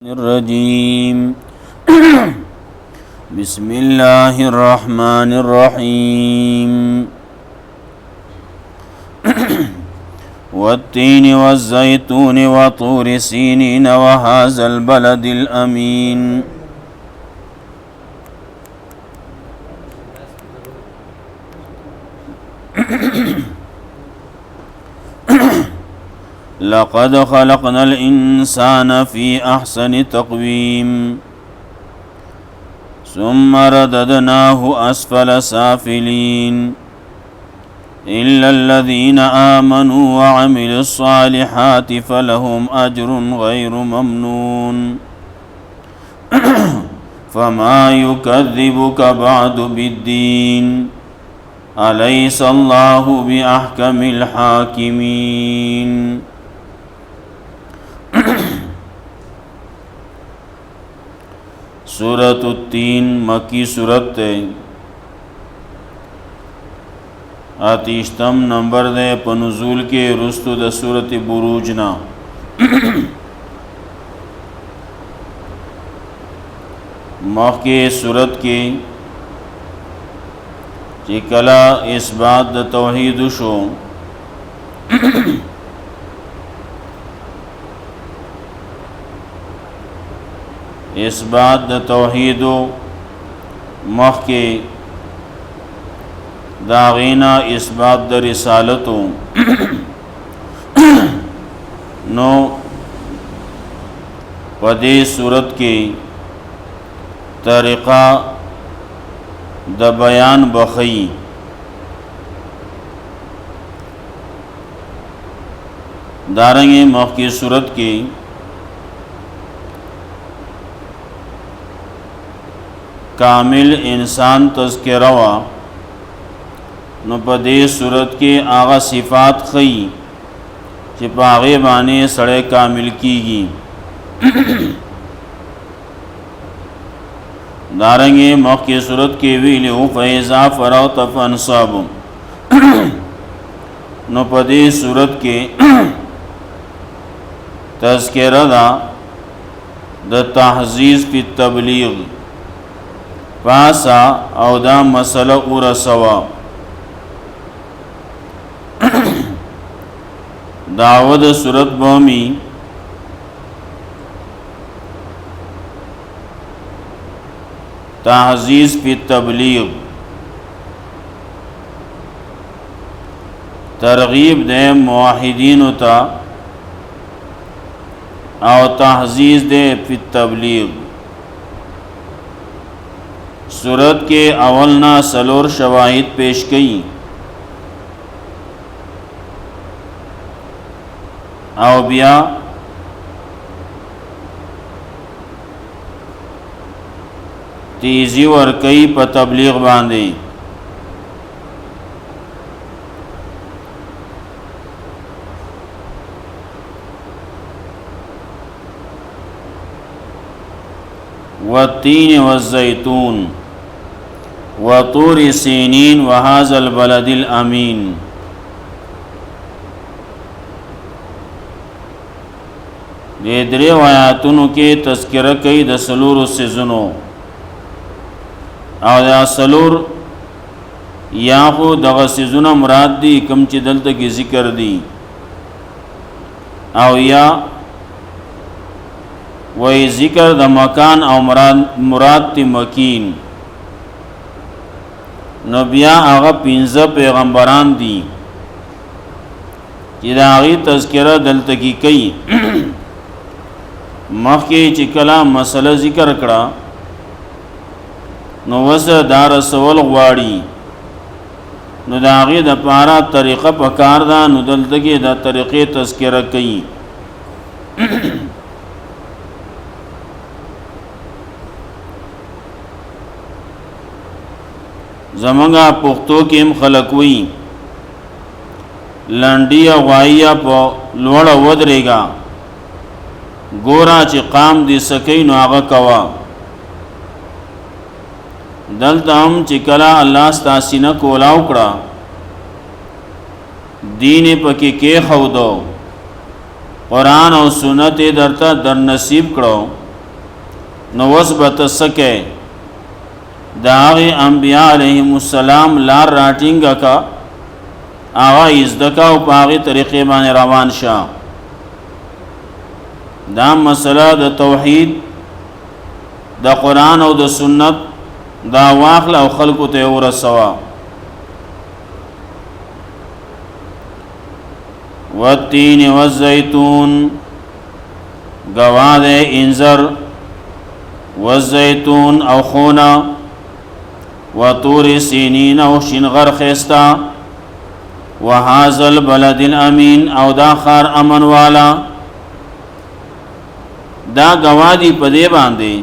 الرجيم بسم الله الرحمن الرحيم والتين والزيتون وطور سينين وهذا البلد الأمين لقد خلقنا الإنسان في أحسن تقويم ثم رددناه أسفل سافلين إلا الذين آمنوا وعملوا الصالحات فلهم أجر غير ممنون فما يكذبك بعد بالدين أليس الله بأحكم الحاكمين سورة التین مکی سورت ہے، آتیشتم نمبر دے پنزول کے رستو دا سورت بروجنا مخی سورت کے چکلا اثبات دا توحید شو اثبات د توحید مخ کے داغینا اثبات د رسالتو نو پدی صورت کے طریقہ د بیان بخی دارنگ مخ کی صورت کے کامل انسان تذکرہ وا نو په دې صورت کې هغه صفات خي چې په هغه باندې سړی کامل کیږي دارنګه مخکې صورت کې ویلو فإذا فرغت فانصب نو په دې صورت کې تذکرہ دا د تحزیز فی التبلیغ پاسا او دا مسئلہ ورسوا دعوت صورت بومی تحزیز فی تبلیغ ترغیب دے موحدین تا او تحزیز دے فی تبلیغ صورت کے اولنا سلور شواہد پیش کی او بیا تیزی ورکی پا تبلیغ باندے والتین والزیتون وطور سینین وهذا البلد الامین دې درې آیاتونو کې تذکرہ کوي د سلور سيزونو او دا سلور یا خو دغه سيزونه مراد دي کوم چې دلته کې ذکر دي او یا وای ذکر د مکان او مراد تی مکین نو بیا هغه 15 پیغمبران دي چې دا غي تذکرہ دلته کې کوي مخکې چې کلام مسله ذکر کړه نو وسه دار سوال غواړي نو دا غي د پاره طریقه په کار ده نو دلته کې دا طریقې تذکرہ کوي زمنګا پښتو کې هم خلق وي لانډیا غوايا په لوړ ودرېګا ګورا چې قام دي سکې نو هغه کوا دلته هم چې کلا الله ستاسینه کولاو کړه دین پکې کې خو دو قرآن او سنت درته در نصیب کړو نو وثبت سکے داغی انبیاء علیہم السلام لار راٹینگا کا آغا ازدکا و پاغی طریقے بانے روان شا دا مسئلہ دا توحید دا قرآن او دا سنت دا واخل او خلقو تیور سوا والتین والزیتون گواد انذر والزیتون او خونا وطور سینین او شنغر خیستا وحاز البلد الامین او دا خار امن والا دا گوادی پدے باندے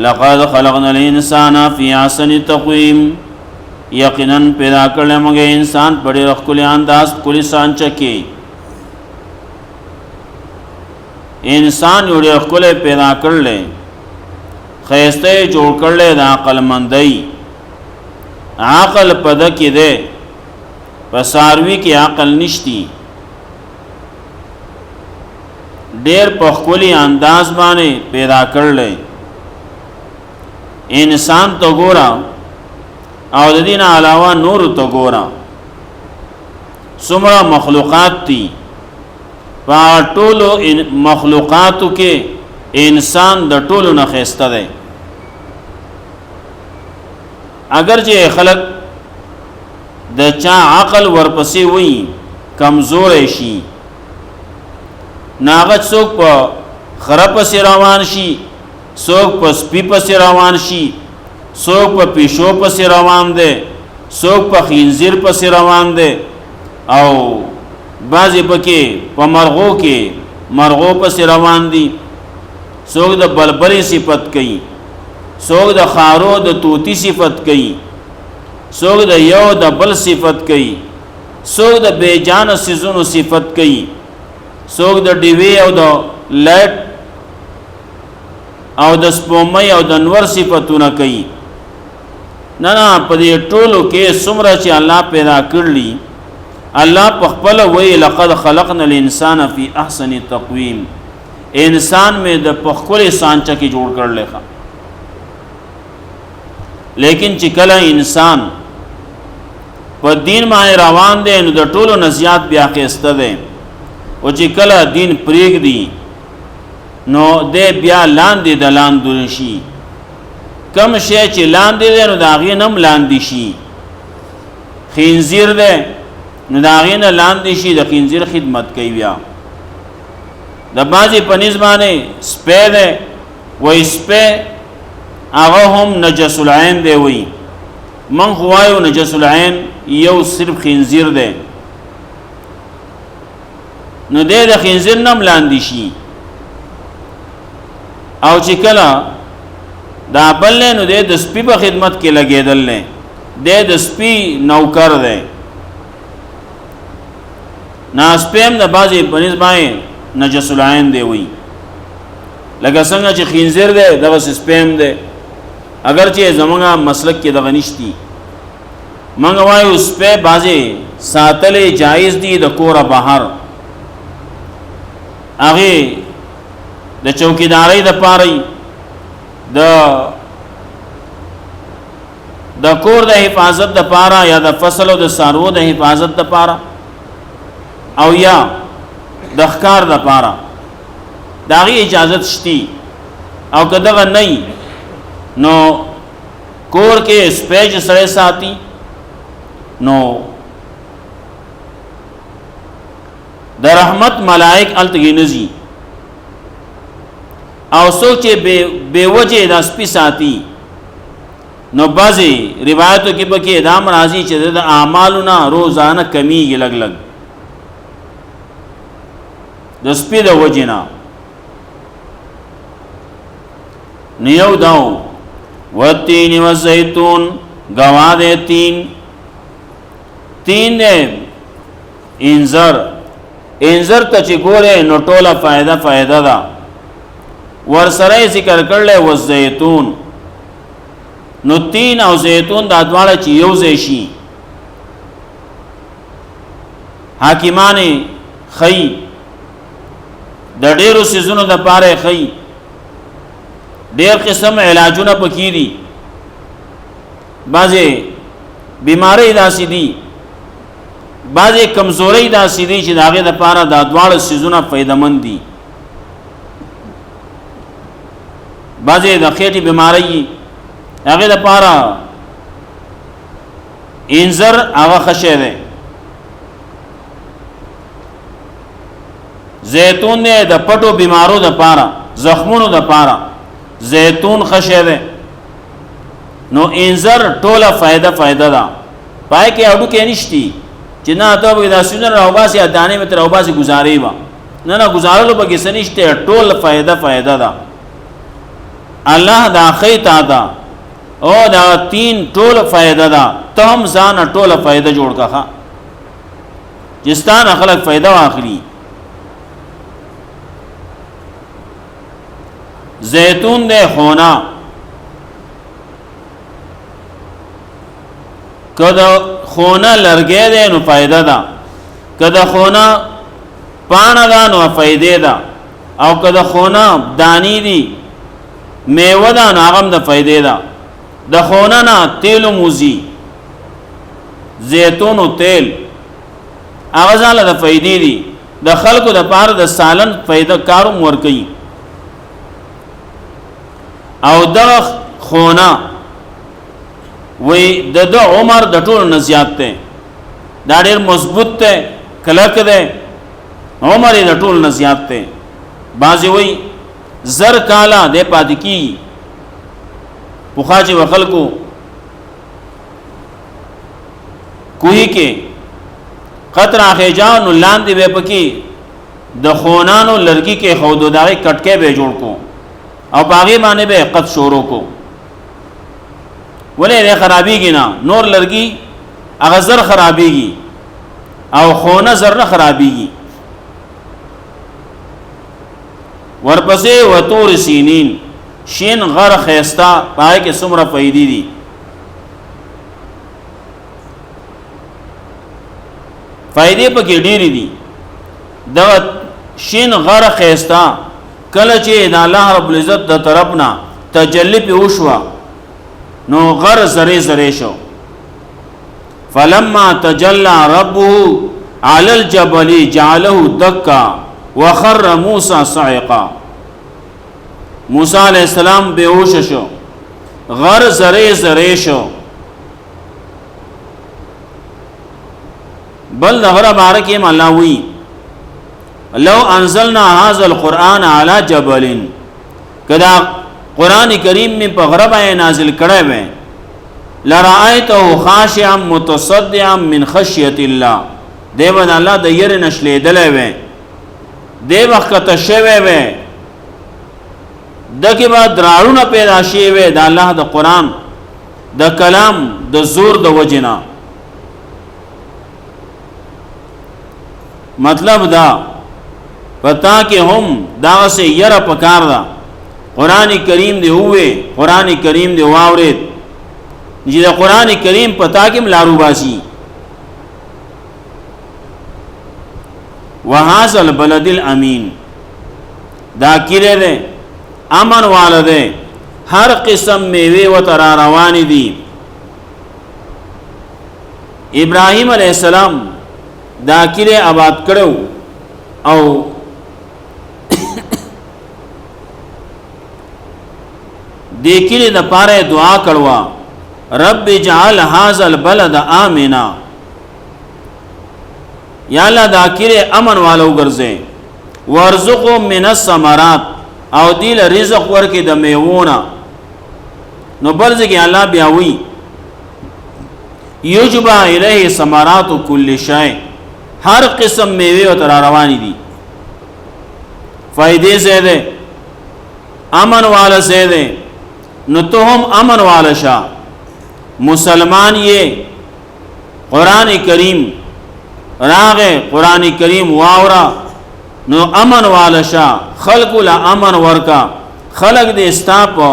لقد خلقنا الانسان فی احسن تقویم یقیناً پیدا کرلے مگے انسان بڑے رخ کلی انداز کلی سانچہ کی انسان یوڑے رخ کلی پیدا کرلے خیستے جوڑ کرلے دا عقل مندئی عقل پدکی دے پساروی کی عقل نشتی دیر پخکولی انداز بانے پیدا کرلے انسان تو گورا او دین علاوہ نور تو گورا سمرا مخلوقات تی پا ټولو مخلوقاتو کے انسان د ټولو نخیسته دے اگر چې خلق د چا عقل ورپسې وي کمزور شي ناغت څوک په خره پسې روان شي څوک په سپي پسې روان شي څوک په پیشو پسې روان دی څوک په خنزیر پسې روان دی او بعضې پکې په مرغو کې مرغو پسې روان دي څوک د بلبلې صفت کوي څوک د خارو د طوطي صفت کوي څوک د یو د بل صفت کوي څوک د بیجانه څیزونو صفت کوي څوک د ډیوې او د لایټ او د سپومۍ او د نور صفتونه کوي نه نه په دې ټولو کې څومره چې الله پیدا کړلی الله په خپل وی لقد خلقنا الانسان فی احسن تقویم انسان میں د پخکل سانچہ کی جوڑ کر لے خوا لیکن چې کله انسان په دین باندې روان دی نو د ټولو نزیات بیا خسته دی او چې کله دین پریګ دی نو دې بیا لاندې د لاندې شي کم شی چې لاندې دی نو دا غي نم لاندې شي خنزیر دی نو دا غي نه لاندې شي د خنزیر خدمت کوي بیا د بازي په نسبانه سپه ده وای سپه هغه هم نجس العين دی وای من خوایو نجس العين یو صرف خنزیر ده نو د خنزیر نم لاندې شي او چې کله دا بل نو د سپي په خدمت کې لګیدل نه د سپي نوکر ده ناسپیم د بازي په نسبانه نجس العين دی وی لکه څنګه چې خنزیر دی دغه سپیم دی اگر چې زمونږه مسلک کې دغه نشتی منګ وایو سپه بازي ساتلې جایز دي د کوره بهر هغه د چوکیداری د پاره د کور د حفاظت د پاره یا د فصل او د سارو د حفاظت د پاره او یا د ښکار د پاره داغي اجازت شتی او کداغه نه نو کور کې سپیج سره ساتي نو د رحمت ملائک التګی نزي او سوچې بے وجه د سپی ساتي نو بازي روایتو کې بکې دام راځي چې د اعمالنا روزانه کمیږي لګ لګ د سپی د وجنا نیو داو والتین والزیتون گواد تین انذر ته چې ګوره نو ټوله فائدہ ده ورسره ذکر کړل والزیتون نو تین او زیتون دا دواړه چې یو ځای شي حاکمان خی د ډیرو سيزونو د پاره خی ډېر قسم علاجونه پکې دي بعضې بیماری داسې دي بعضې کمزورۍ داسې دي چې د هغې دپاره دا دواړه څیزونه فایدهمند دي بعضې د خېټې بیماری هغې دپاره انځر هغه ښه شی دی زیتون دی د پټو بیمارو دپاره زخمونو دپاره زیتون ښه شی دی نو انځر ټوله فایده ده پای کې هډوکی نشتی چې نه ته به دا څیزونه راوباسې یا دانې به ترې راوباسې ګزارې به نه ګزارلو پکې څه نشته ټول فایده ده الله دا ښی تا ده او دا تین ټول فایده ده ته هم ځانه ټوله فایده جوړ کړه چې ستا نه خلک فایده واخلي زیتون دے خونا کدا خونا لرګې دے نو فائدہ ده کدا خونا پانا ده نو فائدې ده او کدا خونا دانی دي میوه ده نو هغه د فائدې ده د خونا نه تیل موزي زیتون او تیل هغه ځاله د فائدې دي د خلکو د پاره د سالن فائدہ کارو مور کوي او د خونا وی د عمر د ټول نه زیات ته دا ډیر مضبوط ته کلک ده عمر د ټول نه زیات ته بعضی وی زر کالا د پات کی پوخاجه وخلکو کوی کې قطر اخجان لاندې به پکی د خونانو لرګي کې خودو دغه کټکې به جوړ کو او باغی باندې به قط شورو کو ولې نه خرابېږي نه نور لرګي هغه زر خرابېږي او خونه زر نه خرابېږي ورپسې وتور سینین شین غر خيستا پای کې څومره فائدې دي فائدې پکې ډېرې دي د شین غر خيستا کله چې د الله رب العزت د طرفنا تجلی په وشوا نو غر زره شو فلما تجلى ربه على الجبل جعله دكا وخر موسى صعقا موسی علیہ السلام بیهوش شو غر زره شو بل غر بارک یم الله وی لو انزلنا هذا القرآن على جبل کدا قرآن کریم میں پغرب نازل کڑے وے لرائیته خاشعا متصدعا من خشیت اللہ دیوان اللہ دا یر نشلی دلے وے دیو وقت شوے وے دکی بعد درارونا پیدا شوے وے دا اللہ دا قرآن دا کلام دا زور دا وجنا مطلب دا پتا کہ ہم دا سے یر پکار دا قرآن کریم دے ہوئے قرآن کریم دے واورید جی دا قرآن کریم پتا کم لارو باسی وحاز البلد الامین دا کرے دے امن والدے ہر قسم میوے و ترا روانی دی ابراہیم علیہ السلام دا کرے آباد کرو او دیکھلی دا پارے دعا کروا رب جعل هذا البلد آمنا یا اللہ دا کرے امن والو گرزے ورزقو من الثمرات او دیل رزق ورکی دا میوونا نو برز کی اللہ بیاوی یجبا الیہ ثمرات کل شای ہر قسم میوے و تراروانی دی فائدے سے دے امن والا سے دے نو تو ہم امن والا شاہ مسلمان یہ قرآن کریم راغ قرآن کریم واورا نو امن والا شاہ خلق لا امن ورکا خلق دے استا پا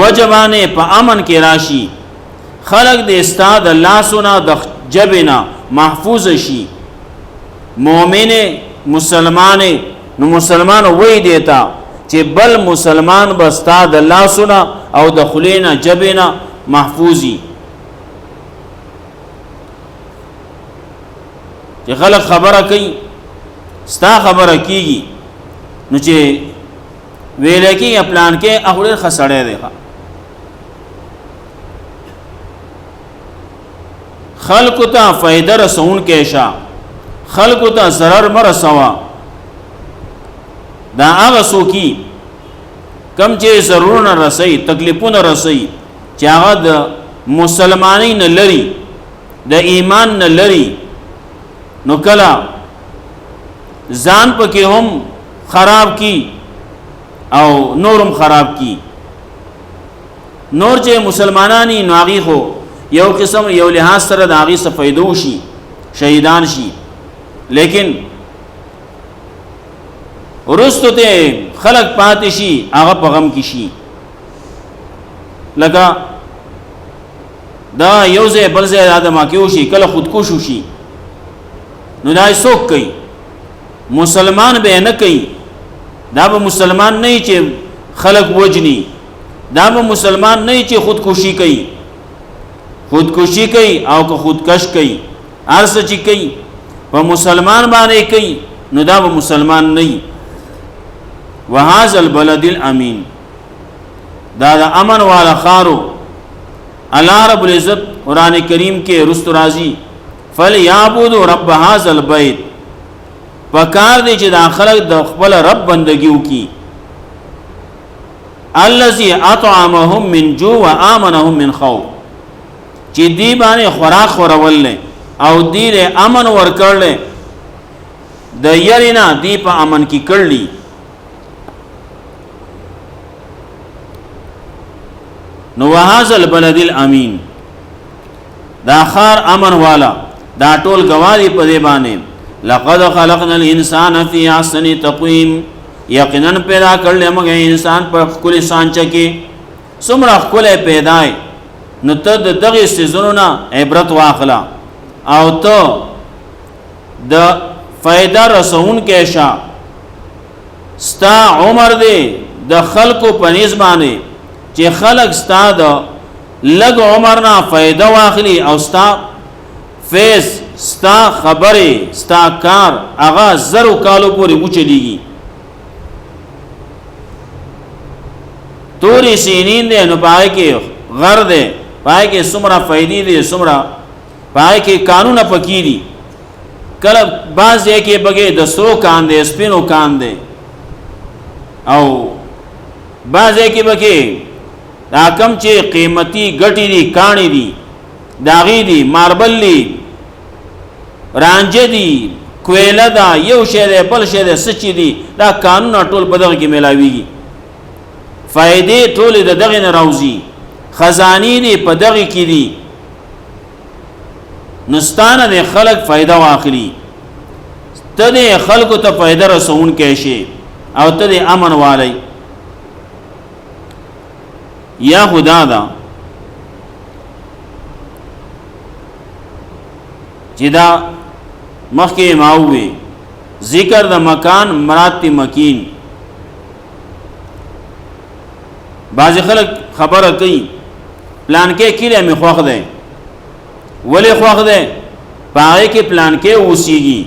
وجبانے پا امن کے راشی خلق دے استا دا لاسونا دا جبنا محفوظ شی مومن مسلمان نو مسلمان وہی دیتا چې بل مسلمان بستا د لاسونه او د خلینا جبینا محفوظي چې خلک خبره کوي ستا خبره کیږي نو چې ویل کې پلان کې اخوړ خسړې دی خلق ته فائدہ رسون کې شا خلق ته ضرر مرسوا دا هغه سوکي کم چې ضرورونه رسي تکلیفونه رسي چې هغه د مسلمانین لري د ایمان نه لري نو کلا ځان پکې هم خراب کی او نورم خراب کی نور چې مسلمانانی ناغي خو یو قسم یو لحاظ سره د هغه څخه فائدو شي شهیدان شي لیکن ورستو ته خلق پاتې شي هغه پیغام کی شي لکه دا یو ځای بل ځای ادم کېو شي کله خودکش شي نو دا څوک کوي مسلمان به نه کوي دا به مسلمان نه چې خلق وجني دا به مسلمان نه چې خودکشي کوي خودکشي کوي او که خودکش کوي ارڅ چې کوي په مسلمان باندې کوي نو دا به مسلمان نه وهذا البلد الامين دا د امن والا خارو الله رب العزت قران کریم کې رست راضي فليعبدوا رب هذا البيت پکار دی چې داخله د خپل رب بندگی وکي الذي اطعمهم من جوع وامنهم من خوف چې دی باندې خوراک خورول او دی له امن ورکړل د یرینا دی په امن کې کړلی نو وهذا البلد الامين دا خار امن والا دا ټول گواهی په دی باندې لقد خلقنا الانسان في احسن تقويم یقینا پیدا کړل موږ انسان په خپل سانچه کې څومره خپل پیدای نو ته دغه سيزونو نه عبرت واخلا او ته د فائدہ رسون کې شا ستا عمر دې د خلقو په نسبانه چې خلق ستا د لګ عمر نه فائدہ واخلي او ستا فیس ستا خبره ستا کار اغا زرو کالو پورې وچلیږي توري سینین دې نو پای کې غر دې پای کې سمرا فائدې دې سمرا پای کې قانون پکېري کله باز یې کې بګې د سرو کان دې سپینو کان دې او باز یې کې بګې دا کم چې قیمتي ګټي دي کانی دي داغي دي ماربل دي رانجه دي کویله دا یو شی دی بل شی دی سچي دي دا قانون ټول په دغه کې ملاويږي فائدې ټول د دغه نه راوځي خزاني دي په دغه کې دي نستانه د خلق فائدہ واخلي ته د خلکو ته فائدہ رسون کې شي او ته د امن والی یا خدا دا چې دا مخکې ماوي ذکر د مکان مراد مکین بعض خلک خبره کوي پلان کې کله می خوخ ده ولی خوخ ده پاره کې پلان کې اوسېږي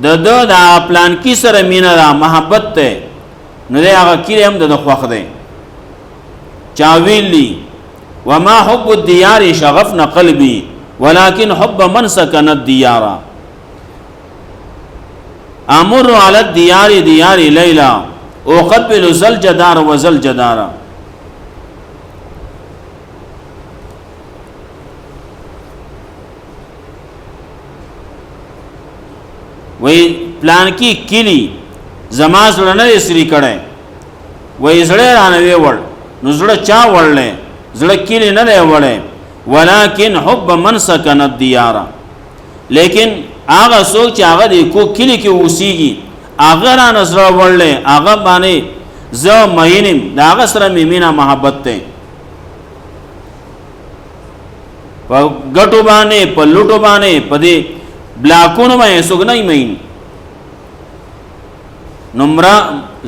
د پلان کې سره مینا ده محبت ده نو ده هغه کله هم د خوخ ده چاویلی وما حب الديار شغفنا قلبي ولكن حب من سكن الديار امر على الديار ديار ليلى اقبل زل جدار وزل جدار وی پلان کی کلی زما زړه نه سری کړه وی زړه رانوي وړ نو زړه چا وړلې زړه کلی نه وړې ولكن حب من سكن الديار لیکن هغه څوک چې هغه د کو کلی کې اوسېږي هغه را نظر وړلې هغه باندې زه مینم دا هغه سره مینا محبت ته په ګټو باندې په لوټو باندې په دې بلاکونو باندې څوک نه مین نمرا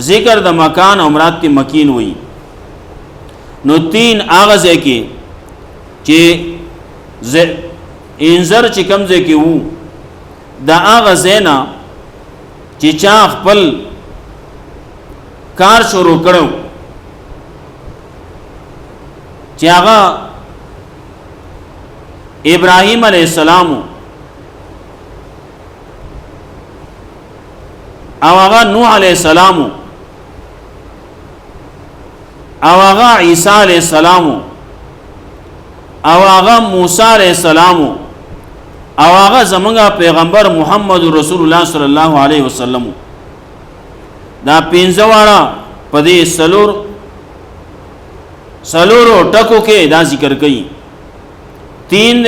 ذکر د مکان او مراد تی مکین وی نو تین آغاز ہے کہ انذر چې کمزه کې وو دا آغاز زینا چې چا خپل کار شروع کړو چې هغه ابراهیم علیہ السلام او هغه نوح علیہ السلام او هغه عیسی علیہ السلام او هغه موسی علیہ السلام او هغه زمونږ پیغمبر محمد رسول الله صلی الله علیه وسلم دا پنځه واړه په دې سلورو ټکو کې دا ذکر کړي تین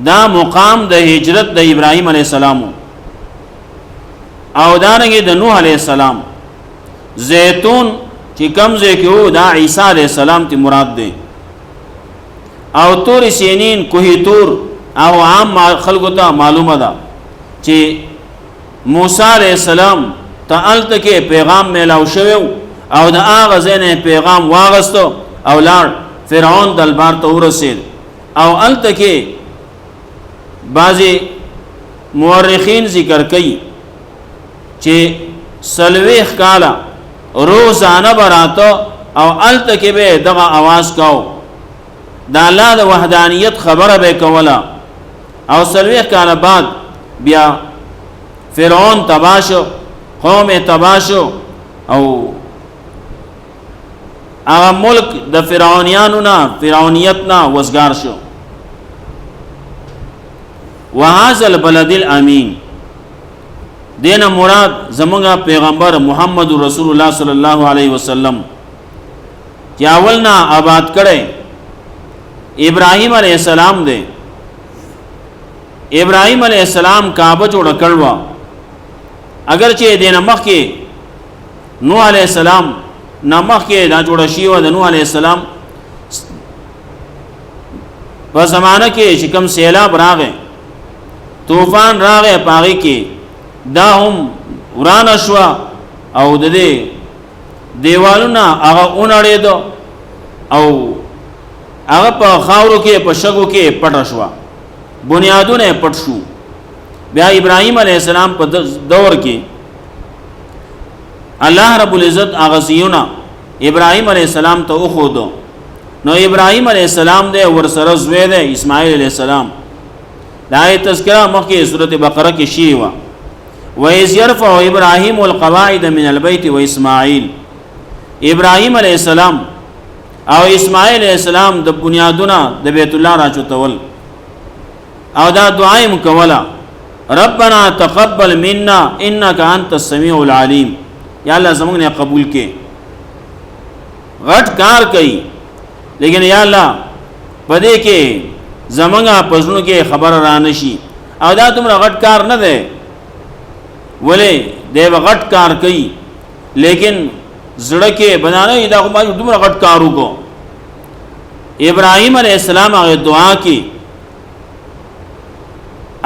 دا مقام د هجرت د ابراهیم علیہ السلام او دانګه د نوح علیہ السلام زیتون چې کمزه کې وو دا عیسی علیہ السلام ته مراد ده او تور سینین کوه تور او عام خلکو ته معلومه ده چې موسی علیہ السلام ته الته کې پیغام میلاو شوی او د هغه ځنه پیغام واغستو او لاړ فرعون دلبار ته ورسید او الته کې بعضی مورخین ذکر کوي چې سلويخ کالا روزانه براته او الته کې به دغه आवाज کاو د الله د وحدانیت خبره به کوله او سلويخ کالا بعد بیا فرعون تباشو قوم تباشو او هغه ملک د فرعونیانو نه فرعونیت نه وزګار شو وهذا البلد الامین دین مراد زمونږ پیغمبر محمد رسول الله صلی الله علیه وسلم چې اولنا آباد کړي ابراهیم علیہ السلام دے ابراهیم علیہ السلام کعبه جوړ کړوا اگر چې دین مخ کې نوح علیہ السلام نمخ کې دا جوړ شي و د نوح علیہ السلام په زمانہ کې چې کوم سیلاب راغې طوفان راغې پاغي کې دا هم ورانه شو او د دې دیوالونه هغه اونړې دو او هغه په خاورو کې په شګو کې پټ شو بنیادونه پټ شو بیا ابراهیم علیہ السلام په دور کې الله رب العزت اغسیونا ابراهیم علیہ السلام ته خودو نو ابراهیم علیہ السلام دے ورسره زوی دے اسماعیل علیہ السلام دا تذکرہ مخکې سورۃ بقرہ کې شی وا وَإِذْ يَرْفَعُ إِبْرَاهِيمُ الْقَوَاعِدَ مِنَ الْبَيْتِ وَإِسْمَاعِيلُ ابراهیم علیہ السلام او اسماعیل علیہ السلام د بنیادونه د بیت الله راچوتول او دا دعایم کولا ربنا تقبل منا انك انت السميع العليم یا الله زمونږ نه قبول کې غټ کار کوي لیکن یا الله پدې کې زمونږه پښونو کې خبر را نشي او دا تمره غټ کار نه ده ولې دی غټ کار کوي لیکن زړه کې بنانه دا کومه تمره غټ کار وکړو ابراهیم علیہ السلام هغه دعا کې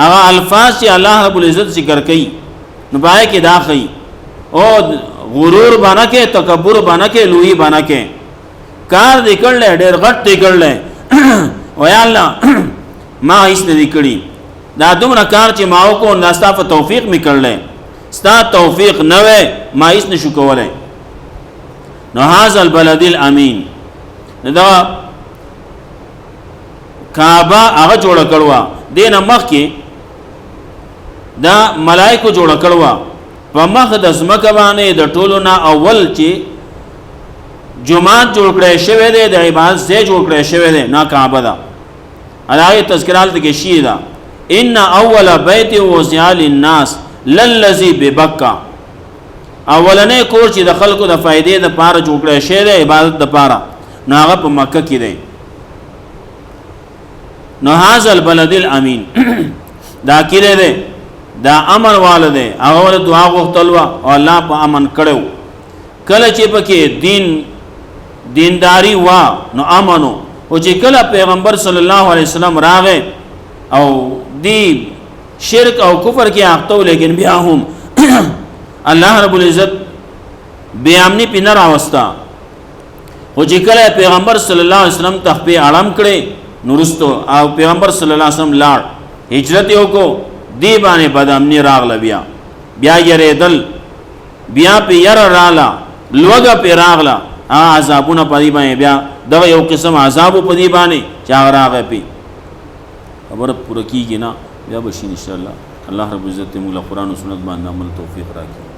هغه الفاظ چې الله رب العزت ذکر کوي نو پای کې دا کوي او غرور باندې کې تکبر باندې کې لوی باندې کې کار دکړل ډېر غټ دکړل او یا الله ما هیڅ نه دکړي دا دومره کار چې ماو کو ناستا په توفیق میکړل ستا توفیق نه وې ما هیڅ نشو کولای نو هاذا البلد الامین دا کعبه هغه جوړ کړوا دینه مخ کې دا ملائکه جوړ کړوا په مخ د زمکه باندې د ټولو نه اول چې جمعات جوړ کړی شوی دی د عبادت ځای جوړ کړی شوی دی نه کعبه ده علاوه تذکرات کې شی ده ان اول بیت وضع للناس للذي ببکه اولنې کور چې د خلکو د فائدې د پاره جوړ کړی شوی دی عبادت د پاره نه هغه په مکه کې دی نو هاذا البلد الامین دا کړه دی دا امر والده هغه دعا غوښتلوا او الله په امن کړو کله چې پکې دینداری وا نو امنو او چې کله پیغمبر صلی الله علیه وسلم راغې او دی شرک او کفر کې اخته، لیکن بیا هم الله رب العزت بے امنی پی نه راوستا. خو چې کله پیغمبر صلی الله علیه وسلم تخپی اړم کړي نورستو او پیغمبر صلی الله علیه وسلم لاړ هجرت یو کو دی باندې بد امنی راغله، بیا یریدل، بیا په ير رااله لوګه په راغله عذابونه پدی باندې، بیا دا یو قسم عذاب پدی باندې چا راغه پی خبر پوره کیږي نه بیا بشي ان شاء الله. الله رب عزت موږ له قران او سنت باندې عمل توفیق راکړي.